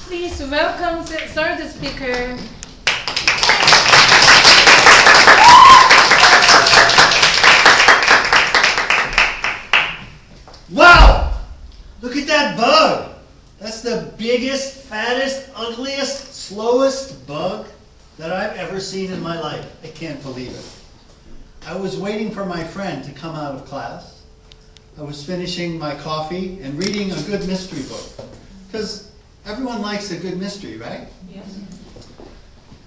Please welcome the third speaker. Wow! Look at that bug! That's the biggest, fattest, ugliest, slowest bug that I've ever seen in my life. I can't believe it. I was waiting for my friend to come out of class. I was finishing my coffee and reading a good mystery book. Because everyone likes a good mystery, right? Yes.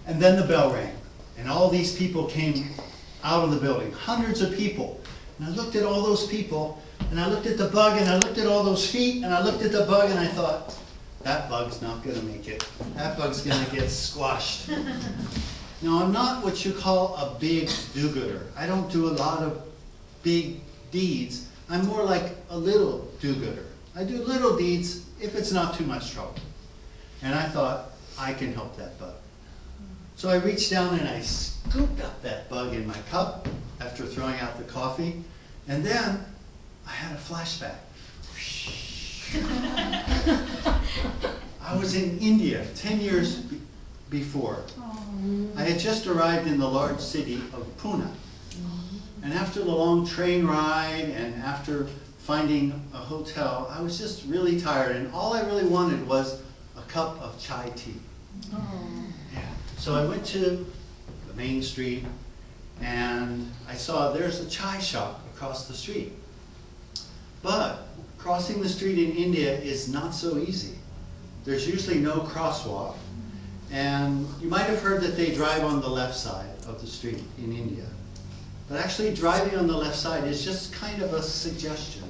And then the bell rang. And all these people came out of the building. Hundreds of people. And I looked at all those people, and I looked at the bug, and I looked at all those feet, and I looked at the bug, and I thought, that bug's not going to make it. That bug's going to get squashed. Now, I'm not what you call a big do-gooder. I don't do a lot of big deeds. I'm more like a little do-gooder. I do little deeds if it's not too much trouble. And I thought, I can help that bug. So I reached down and I scooped up that bug in my cup after throwing out the coffee. And then I had a flashback. I was in India 10 years before. I had just arrived in the large city of Pune. And after the long train ride and after finding a hotel, I was just really tired. And all I really wanted was a cup of chai tea. Yeah. So I went to the main street and I saw there's a chai shop across the street. But crossing the street in India is not so easy. There's usually no crosswalk. And you might have heard that they drive on the left side of the street in India. But actually driving on the left side is just kind of a suggestion.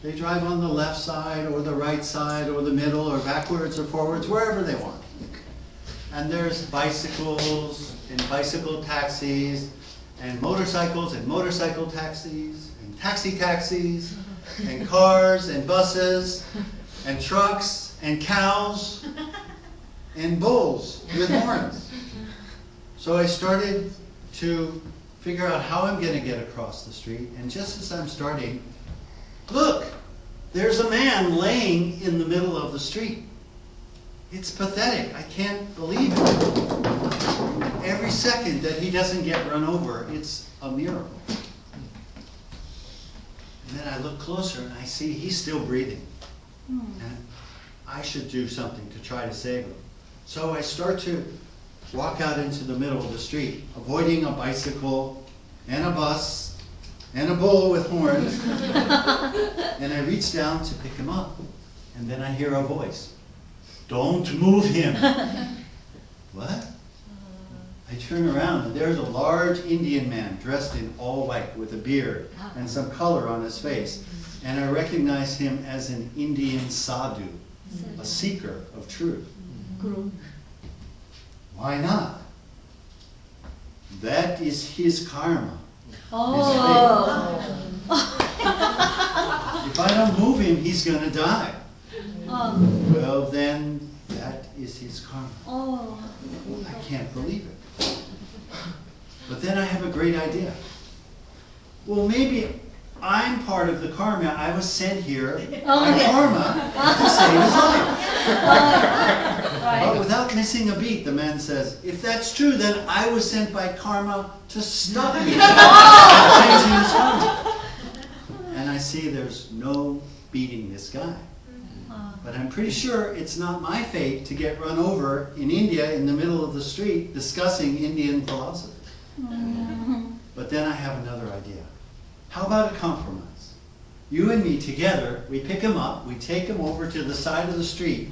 They drive on the left side or the right side or the middle or backwards or forwards, wherever they want. And there's bicycles and bicycle taxis and motorcycles and motorcycle taxis and taxis and cars and buses and trucks and cows and bulls with horns. So I started to figure out how I'm going to get across the street, and just as I'm starting, look, there's a man laying in the middle of the street. It's pathetic. I can't believe it. Every second that he doesn't get run over, it's a miracle. And then I look closer and I see he's still breathing. And I should do something to try to save him. So I start to walk out into the middle of the street, avoiding a bicycle and a bus and a bull with horns. And I reach down to pick him up. And then I hear a voice. Don't move him. What? I turn around and there's a large Indian man dressed in all white with a beard and some color on his face. And I recognize him as an Indian sadhu, a seeker of truth. Why not? That is his karma. If I don't move him, he's going to die. Well, then, that is his karma. I can't believe it. But then I have a great idea. Well, maybe I'm part of the karma. I was sent here by karma to save his life. But without missing a beat, the man says, if that's true, then I was sent by karma to stop me from changing his karma. And I see there's no beating this guy. But I'm pretty sure it's not my fate to get run over in India in the middle of the street discussing Indian philosophy. But then I have another idea. How about a compromise? You and me together, we pick him up, we take him over to the side of the street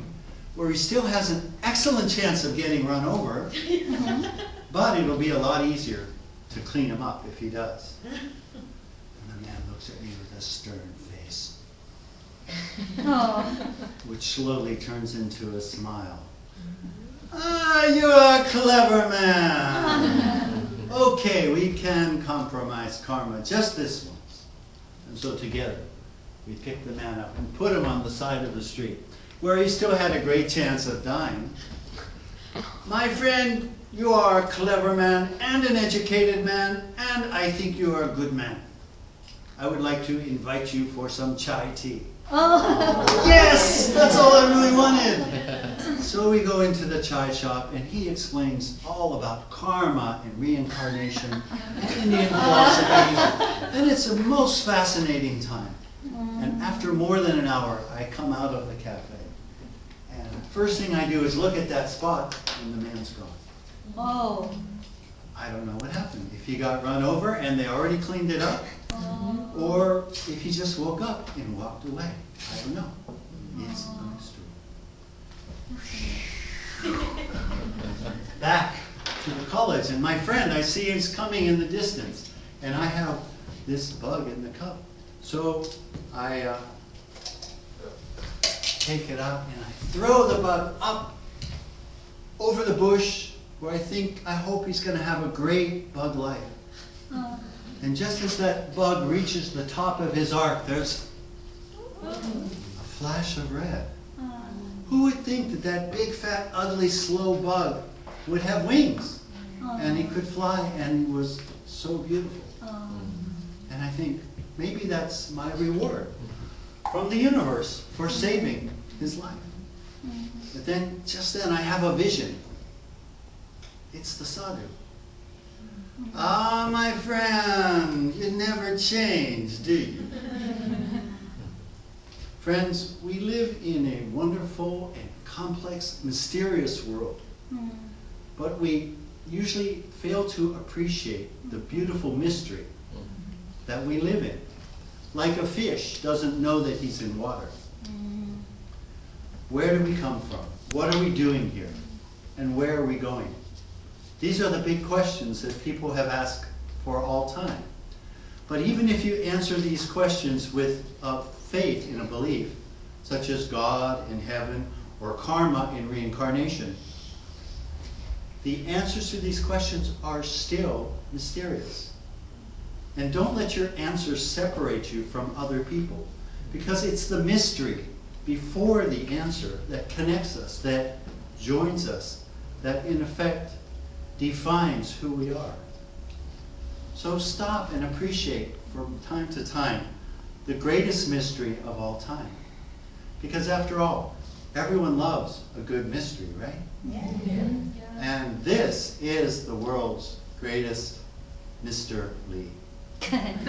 where he still has an excellent chance of getting run over, but it'll be a lot easier to clean him up if he does. And the man looks at me with a stern face, which slowly turns into a smile. Ah, you're a clever man. Okay, we can compromise karma just this once. And so together, we pick the man up and put him on the side of the street, where he still had a great chance of dying. My friend, you are a clever man and an educated man, and I think you are a good man. I would like to invite you for some chai tea. Oh. Yes, that's all I really wanted. so we go into the chai shop, and he explains all about karma and reincarnation and Indian philosophy, and it's a most fascinating time. And after more than an hour, I come out of the cafe, and the first thing I do is look at that spot, and the man's gone. Oh. I don't know what happened. If he got run over and they already cleaned it up, or if he just woke up and walked away. I don't know. It's a mystery. Back to the college, and my friend, I see he's coming in the distance, and I have this bug in the cup. So I take it out and I throw the bug up over the bush where I hope he's going to have a great bug life. And just as that bug reaches the top of his arc, there's a flash of red. Who would think that that big, fat, ugly, slow bug would have wings? And he could fly, and he was so beautiful. And I think, maybe that's my reward from the universe for saving his life. But then, just then, I have a vision. It's the sadhu. Ah, my friend, you never change, do you? Friends, we live in a wonderful and complex, mysterious world. But we usually fail to appreciate the beautiful mystery that we live in. Like a fish doesn't know that he's in water. Where do we come from? What are we doing here? And where are we going? These are the big questions that people have asked for all time. But even if you answer these questions with faith in a belief, such as God in heaven or karma in reincarnation, the answers to these questions are still mysterious. And don't let your answers separate you from other people, because it's the mystery before the answer that connects us, that joins us, that in effect defines who we are. So stop and appreciate from time to time the greatest mystery of all time. Because after all, everyone loves a good mystery, right? Yeah. And this is the world's greatest Mr. Lee. Yeah.